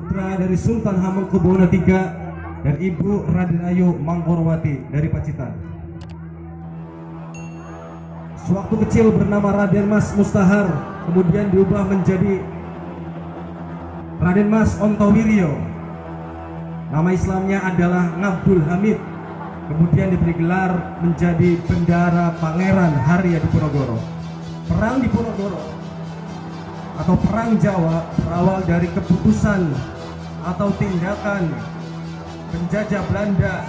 putra dari Sultan Hamengkubuwono III dan Ibu Raden Ayu Mangkorowati dari Pacitan. Sewaktu kecil bernama Raden Mas Mustahar, kemudian diubah menjadi Raden Mas Ontowiryo. Nama Islamnya adalah Ngabdul Hamid. Kemudian diberi gelar menjadi Bendara Pangeran Harya Diponegoro. Perang Diponegoro atau Perang Jawa berawal dari keputusan atau tindakan penjajah Belanda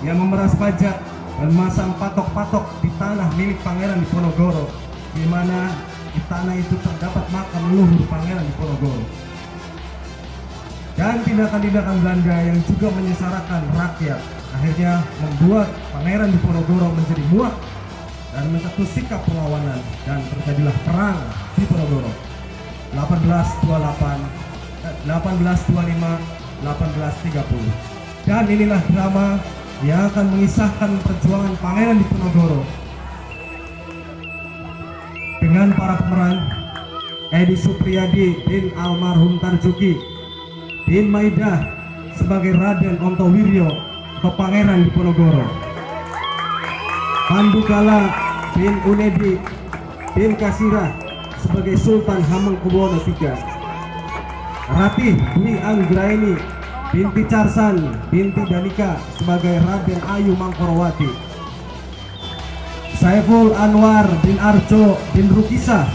yang memeras pajak dan memasang patok-patok di tanah milik Pangeran Diponegoro, di mana di tanah itu terdapat makam leluhur Pangeran Diponegoro. Dan tindakan-tindakan Belanda yang juga menyengsarakan rakyat akhirnya membuat Pangeran Diponegoro menjadi muak dan mencetus sikap perlawanan, dan terjadilah perang Diponegoro 1825 1830. Dan inilah drama yang akan mengisahkan perjuangan Pangeran Diponegoro dengan para pemeran Edi Supriyadi bin almarhum Tarjuki, bin Maidah sebagai Raden Ontowiryo atau Pangeran Diponegoro, Pandugala bin Unedi bin Kasirah sebagai Sultan Hamengkubuwono III, Ratih Dwi Anggraini binti Carsan binti Danika sebagai Raden Ayu Mangkorowati, Saiful Anwar bin Arjo bin Rukisah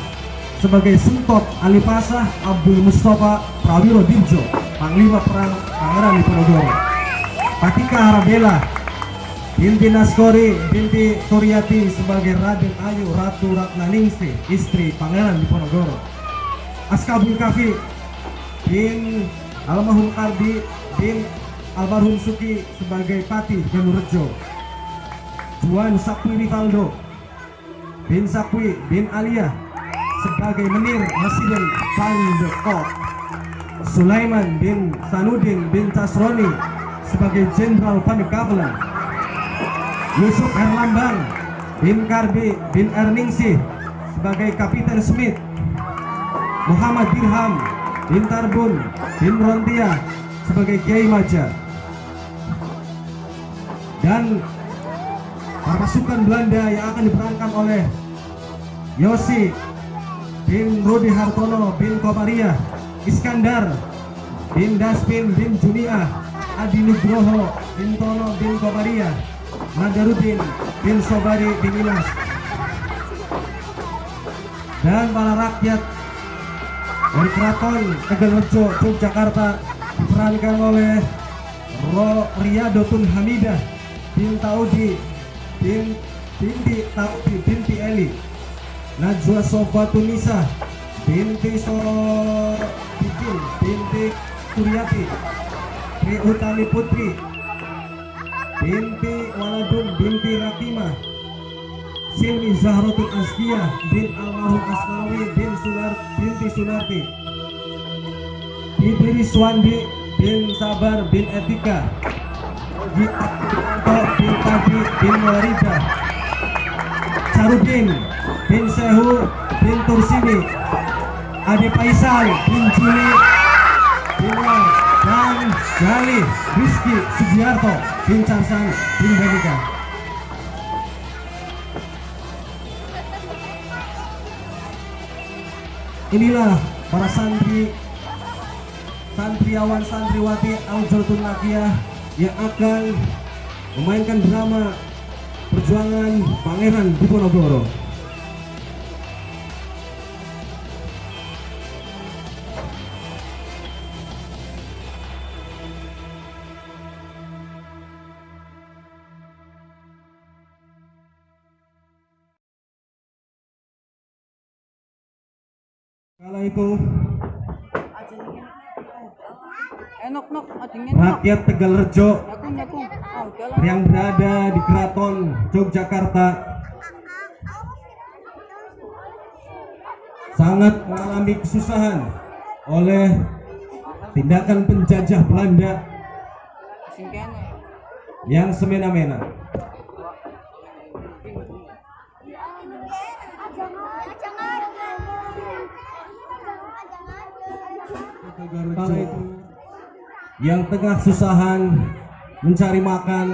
sebagai Suntot Alipasah Abdul Mustafa Prawiro Dirjo, Panglima Perang Pangeran Diponegoro, Patika Harabela binti Naskori binti Turyati sebagai Raden Ayu Ratu Ratnaningsih, istri Pangeran Diponegoro, Askabul Kafi bin almarhum Kardi bin almarhum Suki sebagai Patih Galurejo, Juan Sakwi Rivaldo bin Sakwi bin Aliyah sebagai Menir Presiden Pandeko, Sulaiman bin Sanudin bin Casroni sebagai Jenderal Pandegavelen, Yusuf Herlambang bin Karbi bin Erningsih sebagai Kapiten Smith, Muhammad Dirham bin Tarbun bin Rontia sebagai Kiai Maja. Dan para pasukan Belanda yang akan diperankan oleh Yosi bin Rudi Hartono bin Komariah, Iskandar bin Daspin bin Juniah, Adi Nugroho bin Tono bin Komariah, Nadarudin bin Sobari bin Ilas. Dan para rakyat dari Keraton Tegalrejo Yogyakarta diperankan oleh Riyadotun Hamidah bin Taudi binti Taudi binti Eli, Najwa Sofatun Nisa binti Sorobikin binti Kuryati, Tri Utami Putri binti Waladun binti Ratimah, Silmi Zahrotul Azkiyah bin almarhum Asnawi binti Sunarti, Ibri Swandi bin Sabar bin Etika, Gita bin Tadi bin Warida, Sarudin bin Sehu bin Tursini, Adi Faisal bin Juli bin War, dan Gali Rizky Sugiarto bin Carsan bin Danika. Inilah para santriawan santriwati Al-Jotun Nakiyah yang akan memainkan drama perjuangan Pangeran Diponegoro. Kala itu rakyat Tegalrejo yang berada di Keraton Yogyakarta sangat mengalami kesusahan oleh tindakan penjajah Belanda yang semena-mena. Kala itu yang tengah susahan mencari makan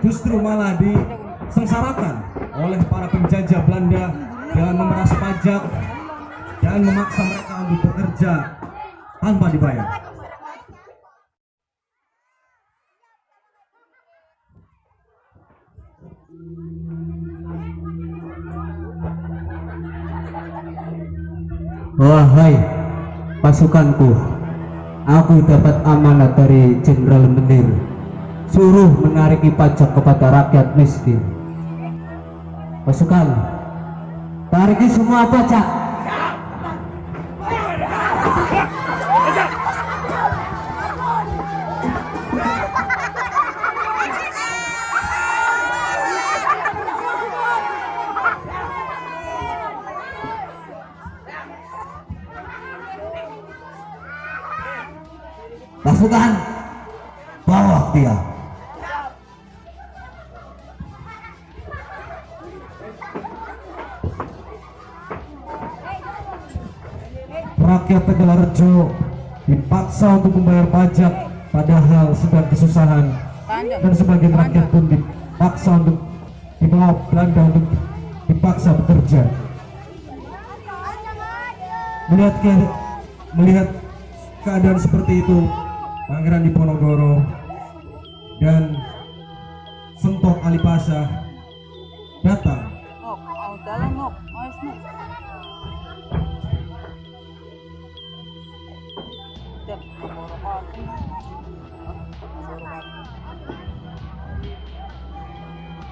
justru malah disengsarakan oleh para penjajah Belanda dengan memeras pajak dan memaksa mereka untuk bekerja tanpa dibayar. Wahai pasukanku, aku dapat amanat dari Jenderal Menir, suruh menariki pajak kepada rakyat miskin. Pasukan, tariki semua pajak. Pasukan, bawa dia. Rakyat Tegalrejo dipaksa untuk membayar pajak padahal sedang kesusahan, dan sebagian rakyat pun dipaksa untuk dibawa Belanda untuk dipaksa bekerja. Melihat keadaan seperti itu, Pangeran Diponegoro dan Sentok Alipasa datang.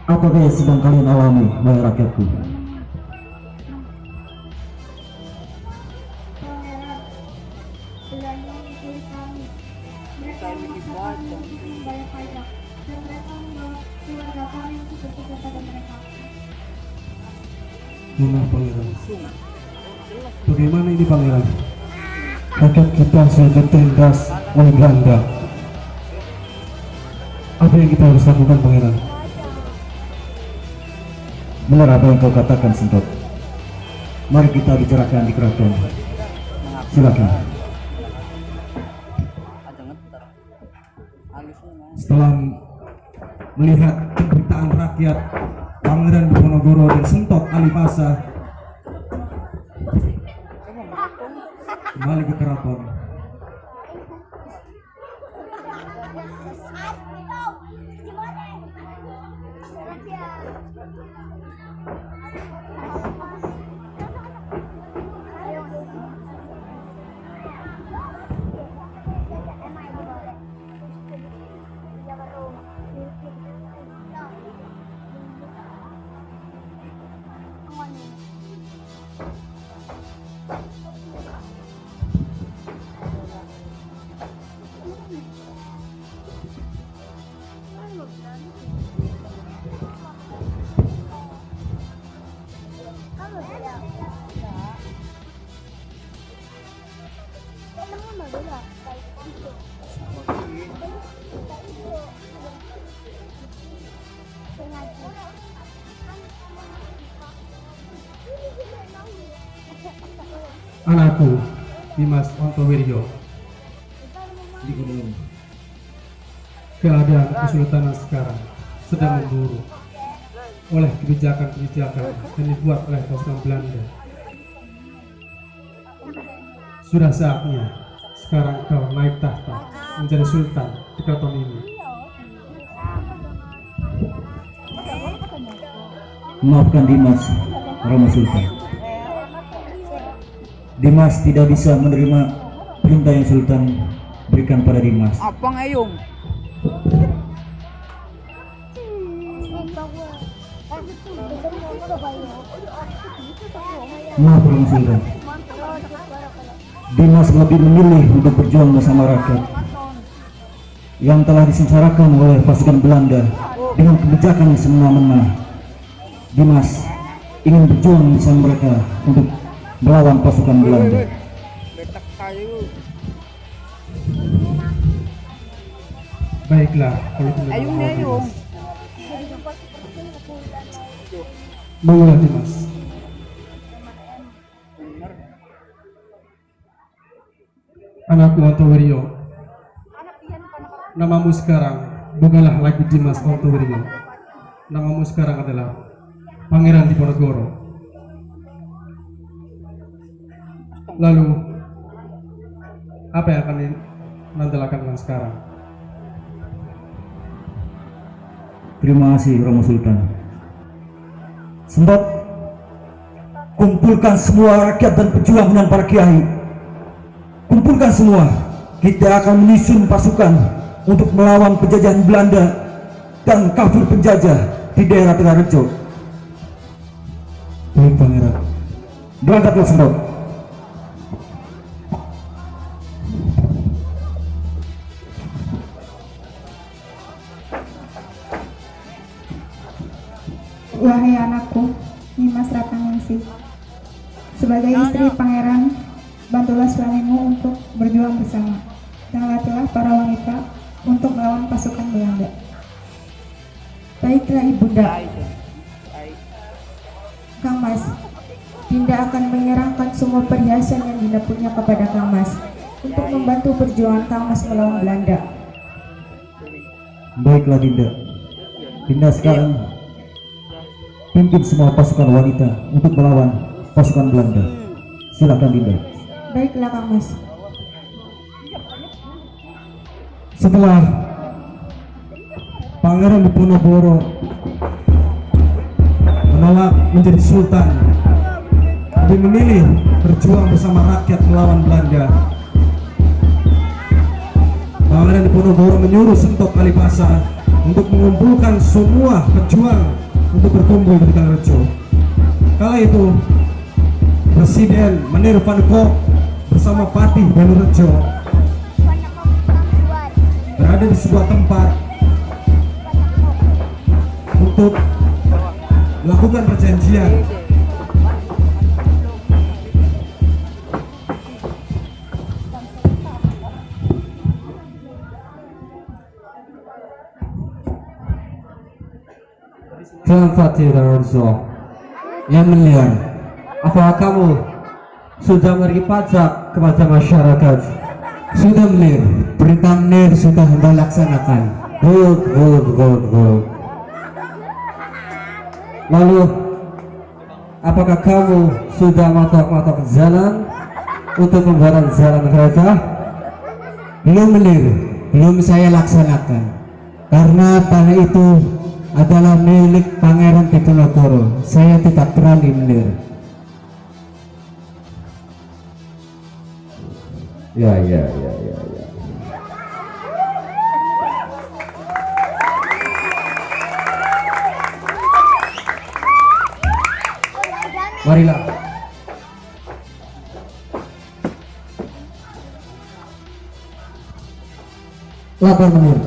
Apakah yang sedang kalian alami, wahai rakyatku? Benar, Pangeran. Bagaimana ini, Pangeran? Rakyat kita sudah tertindas oleh Belanda. Apa yang kita harus lakukan, Pangeran? Benar apa yang kau katakan, Sentot. Mari kita bicarakan di keraton. Silakan. Setelah melihat penderitaan rakyat, Pangeran Diponegoro dan Sentok Alipasa kembali ke keraton. Anakku, Dimas Ontowiryo, Di gunung. keadaan kesultanan sekarang sedang memburuk oleh kebijakan-kebijakan yang dibuat oleh pasukan Belanda. Sudah saatnya sekarang kau naik tahta menjadi sultan di keraton ini. Maafkan Dimas, Rama Sultan. Dimas tidak bisa menerima perintah yang Sultan berikan pada Dimas. Apa ngayung? Maaf Rama Sultan. Dimas lebih memilih untuk berjuang bersama rakyat yang telah disengsarakan oleh pasukan Belanda dengan kebijakan yang semena-mena. Dimas ingin berjuang bersama mereka untuk melawan pasukan Belanda. Betak kayu. Baiklah, kalau itu memang Ayung mau ayung. Dimas. Baiklah Dimas. Anakku Ontowirio, namamu sekarang bukanlah lagi Dimas Ontowirio. Namamu sekarang adalah Pangeran Diponegoro. Lalu, apa yang akan Nanda lakukan sekarang? Terima kasih Romo Sultan. Sembot, kumpulkan semua rakyat dan pejuang dan para kiai. Kumpulkan semua. Kita akan menyusun pasukan untuk melawan penjajahan Belanda dan kafir penjajah di daerah Tegarejo. Baik Pangeran. Berangkatlah Sembot. Wahai anakku, Nimas Ratnaningsih, sebagai istri pangeran, bantulah suamimu untuk berjuang bersama, dan latihlah para wanita untuk melawan pasukan Belanda. Baiklah ibunda. Kang Mas, Dinda akan menyerahkan semua perhiasan yang Dinda punya kepada Kang Mas untuk membantu perjuangan Kang Mas melawan Belanda. Baiklah Dinda. Dinda sekarang pimpin semua pasukan wanita untuk melawan pasukan Belanda. Silakan Dinda. Baiklah Kang Mas. Setelah Pangeran Diponegoro menolak menjadi sultan, dia memilih berjuang bersama rakyat melawan Belanda. Pangeran Diponegoro menyuruh Sentok Kalipasa untuk mengumpulkan semua pejuang untuk berkumpul di Tegarejo. Kala itu Presiden Menir van Gogh bersama Patih Danurejo berada di sebuah tempat untuk melakukan perjanjian. Tuan Patih Danurejo, yang mulia, apakah kamu sudah memberi pajak kepada masyarakat? Sudah Menir, perintah Menir sudah Hamba laksanakan. Good. Lalu, apakah kamu sudah matok-matok jalan untuk membuat jalan kereta? Belum Menir, belum saya laksanakan. Karena tanah itu adalah milik Pangeran Diponegoro. Saya tidak berani Menir. Ya. Marilah. Lapor Menir.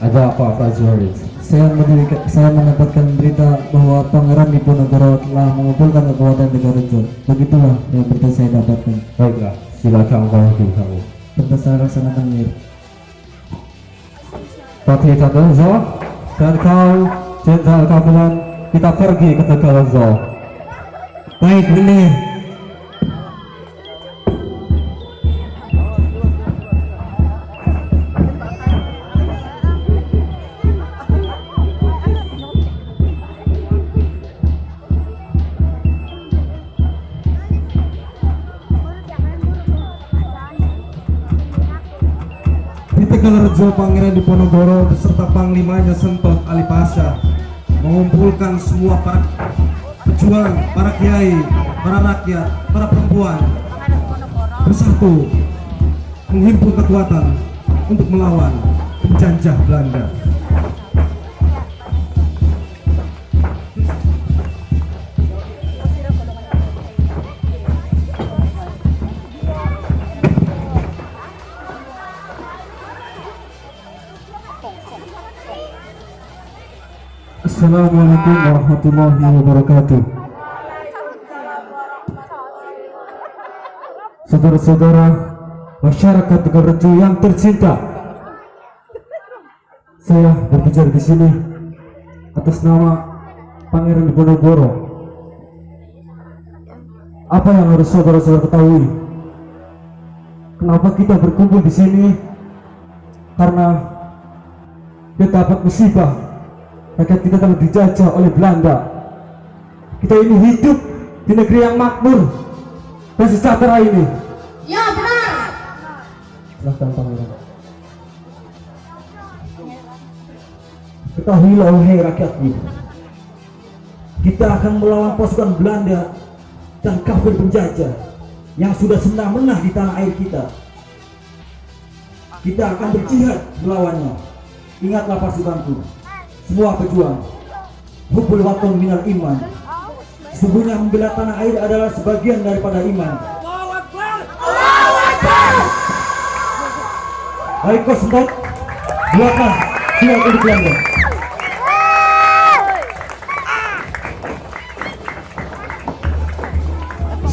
Ada apa prajurit? Saya mendapatkan berita bahwa Pangeran Diponegoro telah mengumpulkan kekuatan Tegarejo. Begitulah yang berita saya dapatkan. Baiklah, silakan pergi kamu. Berita saya laksanakan Menir. Patih Danurejo dan kau Jenderal Kapulan, kita pergi ke Tegarejo. Baik Menir. Tegarejo, Pangeran Diponegoro beserta panglimanya Sentok Kalipasa mengumpulkan semua para pejuang, para kiai, para rakyat, para perempuan bersatu menghimpun kekuatan untuk melawan penjajah Belanda. Assalamualaikum warahmatullahi wabarakatuh. Saudara-saudara masyarakat Tegarejo yang tercinta, saya berbicara di sini atas nama Pangeran Diponegoro. Apa yang harus saudara-saudara ketahui kenapa kita berkumpul di sini? Karena kita dapat musibah. Rakyat kita telah dijajah oleh Belanda. Kita ini hidup di negeri yang makmur dan sejahtera ini. Ya benar. Silahkan Pangeran. Ketahuilah wahai rakyatku, kita akan melawan pasukan Belanda dan kafir penjajah yang sudah semena-mena di tanah air kita. Kita akan berjihad melawannya. Ingatlah pasukanku, semua pejuang, hubbul watan minal iman. Sesungguhnya membela tanah air adalah sebagian daripada iman. Baik kau sempat, silakan ke Belanda.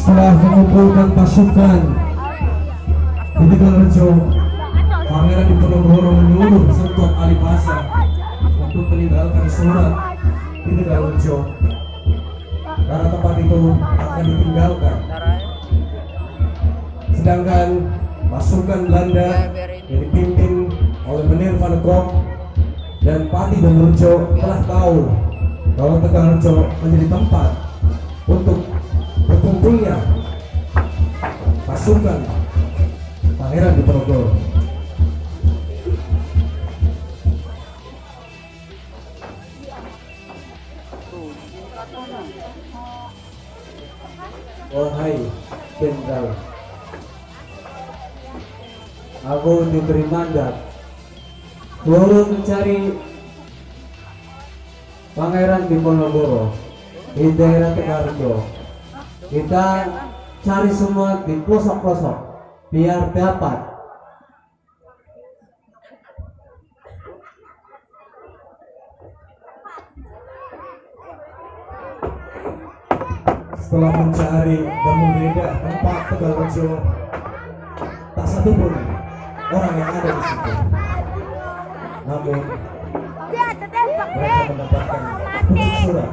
Setelah mengumpulkan pasukan di Tegalrejo, Pangeran Diponegoro menyuruh Sentot Alipasa untuk meninggalkan surat di Tegalrejo karena tempat itu akan ditinggalkan. Sedangkan pasukan Belanda yang dipimpin oleh Menir van der Kolk dan Pati Donorjo telah tahu bahwa Tegalrejo menjadi tempat untuk berkumpulnya pasukan Pangeran Diponegoro. Wahai Jenderal, aku diberi mandat turun mencari Pangeran Diponegoro di daerah Tegalrejo. Kita cari semua di pelosok-pelosok biar dapat. Setelah mencari dan menggeledah tempat Tegalrejo, tak satu pun orang yang ada di situ. Namun mereka mendapatkan khusus surat.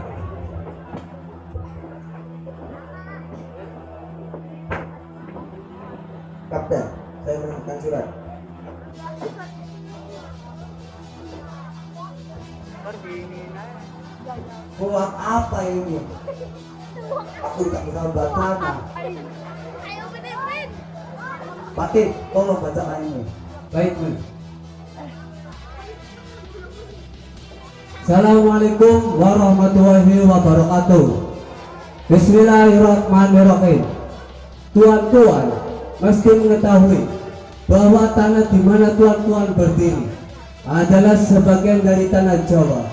Kapten, saya menemukan surat. Buat apa ini? Aku tak bisa bacanya. Ayo benerin. Pati, tolong bacakan ini. Baik, Men. Assalamualaikum warahmatullahi wabarakatuh. Bismillahirrahmanirrahim. Tuan-tuan mesti mengetahui bahwa tanah di mana tuan-tuan berdiri adalah sebagian dari tanah Jawa,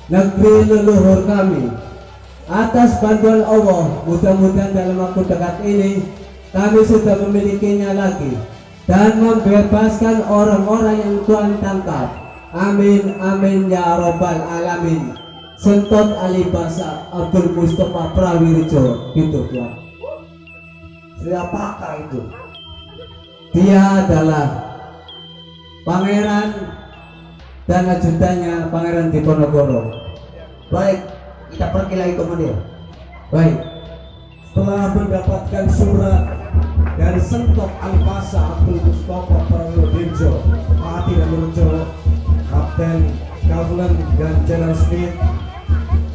negeri leluhur kami. Atas bantuan Allah, mudah-mudahan dalam waktu dekat ini kami sudah memilikinya lagi dan membebaskan orang-orang yang Tuhan tangkap. Amin, amin ya robbal alamin. Sentot Alipasa Abdul Mustafa Prawirjo, gitu Tuan. Siapakah itu? Dia adalah pangeran dan ajudannya Pangeran Diponegoro. Baik, kita pergi lagi komandir. Baik. Setelah mendapatkan surat dari Sentot Alipasa Abdul Mustafa Prawirjo, Pati Donorjo, Kapten Kavlen dan Jenderal Smith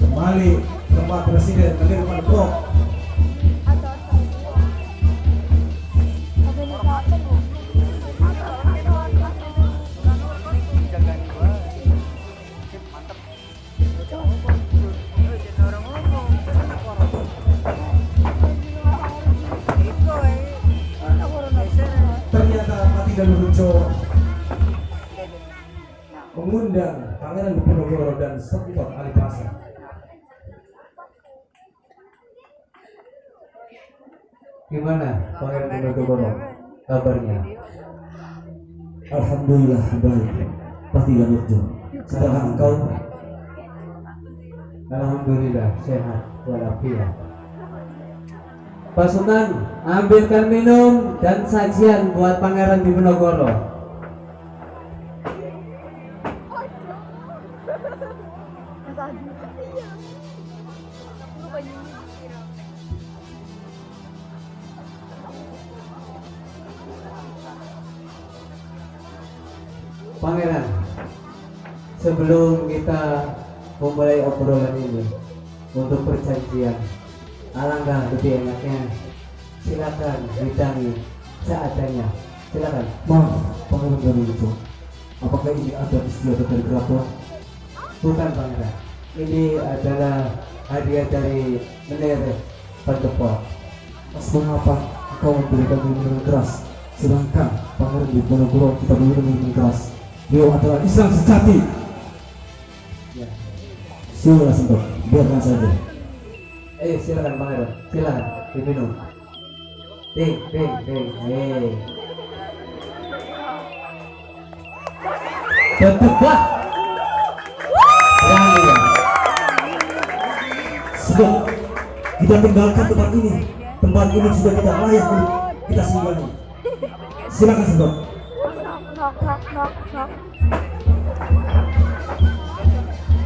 kembali ke tempat Presiden Menir van der Kolk. Ternyata Pati Donorjo mengundang Pangeran Diponegoro dan Sentot Alipasa. Gimana Pangeran Diponegoro kabarnya? Alhamdulillah baik, Pati Donorjo. Sedangkan engkau? Alhamdulillah sehat walafiat. Pasukan, ambilkan minum dan sajian buat Pangeran Diponegoro. Pangeran, sebelum kita memulai obrolan ini untuk perjanjian, alangkah lebih enaknya silakan ditangi seadanya. Silakan. Maaf, Pangeran Garuda. Apakah ini ada istiadat dari keraton? Bukan Pangeran, ini adalah hadiah dari Menir Pandepok. Mas, mengapa kau memberikan minuman keras, sedangkan Pangeran Diponegoro tidak boleh minum keras? Beliau adalah Islam sejati. Ya. Silakan Sentot, biarkan saja. Silakan Pangeran, silakan diminum. Ding. Tetaplah. Berani ya. Sudah, kita tinggalkan tempat ini. Tempat ini sudah tidak layak untuk kita singgahi. Silakan Sentot.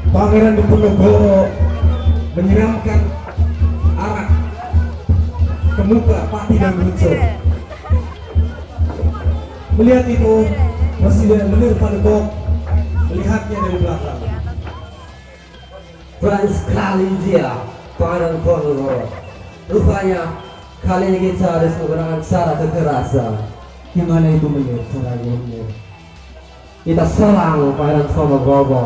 Pangeran Diponegoro menyiramkan arak ke muka Pati dan Rujo. Melihat itu, Presiden Menir Pandepok melihatnya dari belakang. Berani sekali dia, Pangeran Diponegoro. Rupanya kali ini kita harus menggunakan cara kekerasan. Gimana itu Menir caranya Menir? Kita serang Pangeran Diponegoro.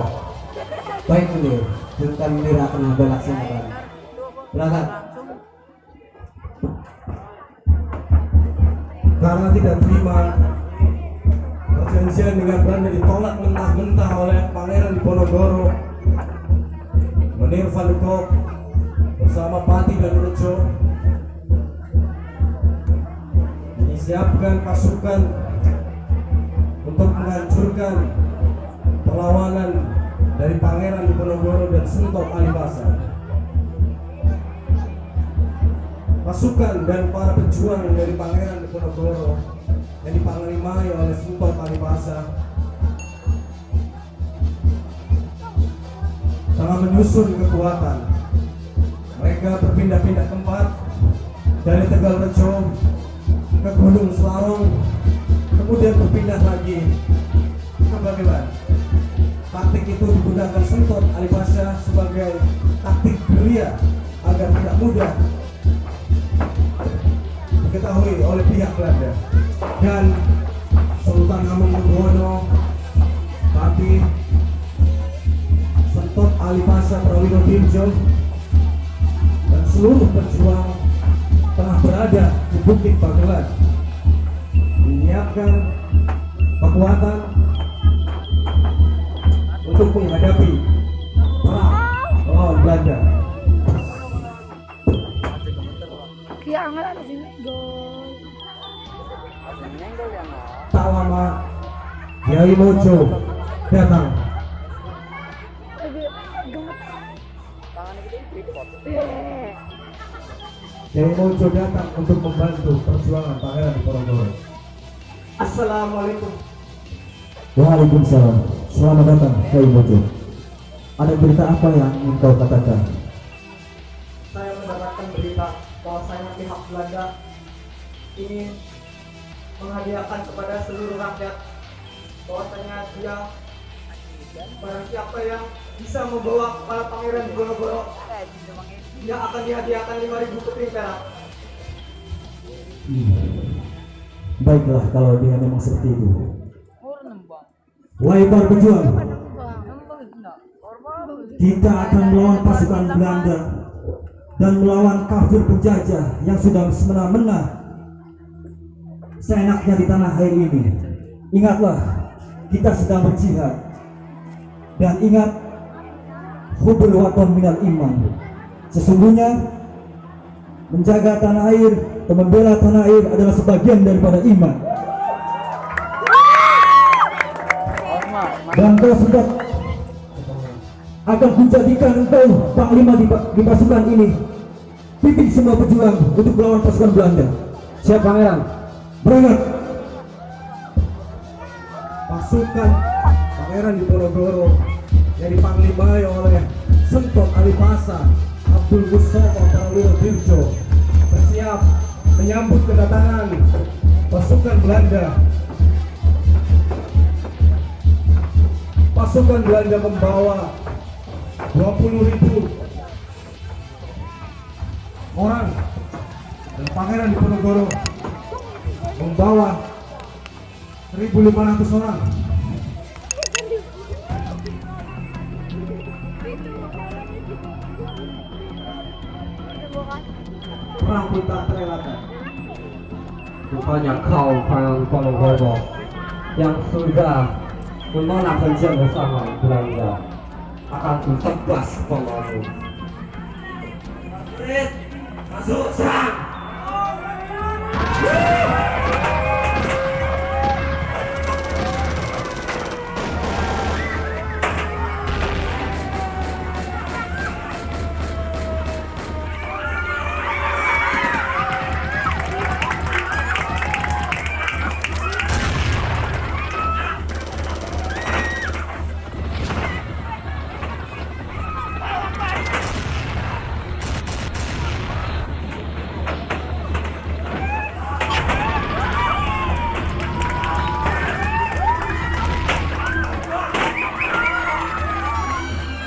Baik Menir, tentang Menir akan melaksanakan. Berangkat. Karena tidak terima, perjanjian dengan Belanda ditolak mentah-mentah oleh Pangeran Diponegoro. Menir Pandepok bersama Pati dan Rujo menyiapkan pasukan untuk menghancurkan perlawanan dari Pangeran Diponegoro dan Sumpah Alipasa. Pasukan dan para pejuang dari Pangeran Diponegoro yang dipanglimai oleh Sumpah Alipasa tengah menyusun kekuatan. Mereka berpindah-pindah tempat dari Tegalrejo ke Gunung Selarong, kemudian berpindah lagi ke Bagelan. Taktik itu digunakan Sentot Alipasa sebagai taktik gerilya agar tidak mudah diketahui oleh pihak Belanda. Dan Sultan Hamengkubuwono, Pati, Sentot Alipasa Prawiro-Dirjo dan seluruh pejuang tengah berada di Bukit Bagelan, menyiapkan kekuatan untuk menghadapi perang melawan Belanda. Kaya nga ano sini gol. Tak lama Kiai Mojo datang. Kiai Mojo datang untuk membantu perjuangan Pangeran Diponegoro. Assalamualaikum. Waalaikumsalam. Selamat datang Kiai Mojo. Ada berita apa yang ingin kau katakan? Saya mendapatkan berita bahwasanya pihak Belanda ingin menghadiahkan kepada seluruh rakyat, bahwasanya dia barang siapa yang bisa membawa kepala Pangeran Diponegoro, dia akan dihadiahkan 5.000 keping perak. Baiklah kalau dia memang seperti itu. Wahai para pejuang, kita akan melawan pasukan Belanda dan melawan kafir penjajah yang sudah semena-mena seenaknya di tanah air ini. Ingatlah, kita sedang berjihad, dan ingat, hubul waton minal iman. Sesungguhnya menjaga tanah air atau membela tanah air adalah sebagian daripada iman. Dan kau sudah akan menjadikan engkau panglima di pasukan ini. Pimpin semua pejuang untuk melawan pasukan Belanda. Siap Pangeran. Berangkat. Pasukan Pangeran Diponegoro yang dipanglimai oleh Sentot Alipasa, Abdul Mustafa Prawiro-Dirjo bersiap menyambut kedatangan pasukan Belanda. pasukan Belanda membawa 20.000 orang dan Pangeran Diponegoro membawa 1.500 orang. Perang pun tak terelakkan. Rupanya kau Pangeran Diponegoro yang sudah menolak kerja bersama Belanda, akan kutebas kepalamu. Masuk serang.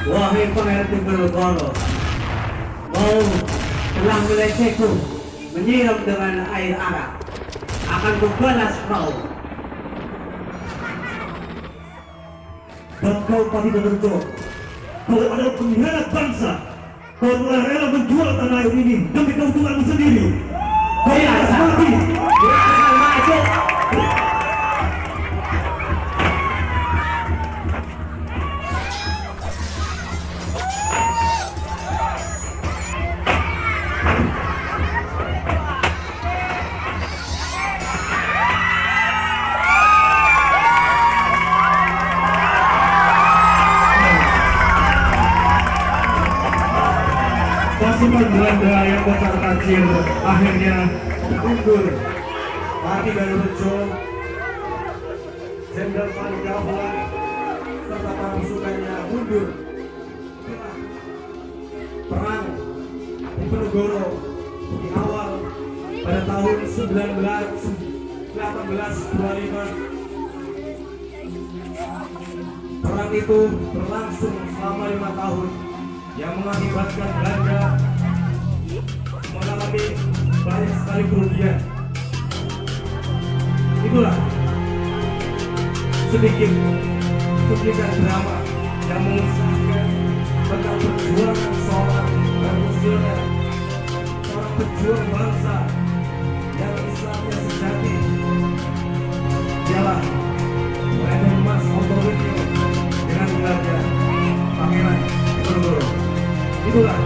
Wahai Pangeran Diponegoro, kau telah melecehku, menyiram dengan air arak. Akan kubalas kau. Dan kau pasti tertutup. Kau adalah pengkhianat bangsa. Kau telah rela menjual tanah air ini demi keuntunganmu sendiri. Kau harus mati. Dia akan maju. Pasukan Belanda yang kocar kacir akhirnya unggul. Pati Galurejo, Jenderal Panik Dahlan serta para pasukannya mundur. Perang Diponegoro di awal pada tahun 1825. Perang itu berlangsung selama 5 tahun yang mengakibatkan Belanda mengalami banyak sekali kerugian. Itulah sedikit cuplikan drama yang mengisahkan tentang perjuangan seorang revolusioner, seorang pejuang bangsa yang Islamnya sejati. Dialah Raden Mas Otto Wityo dengan gelarnya Pangeran Diponegoro. Itulah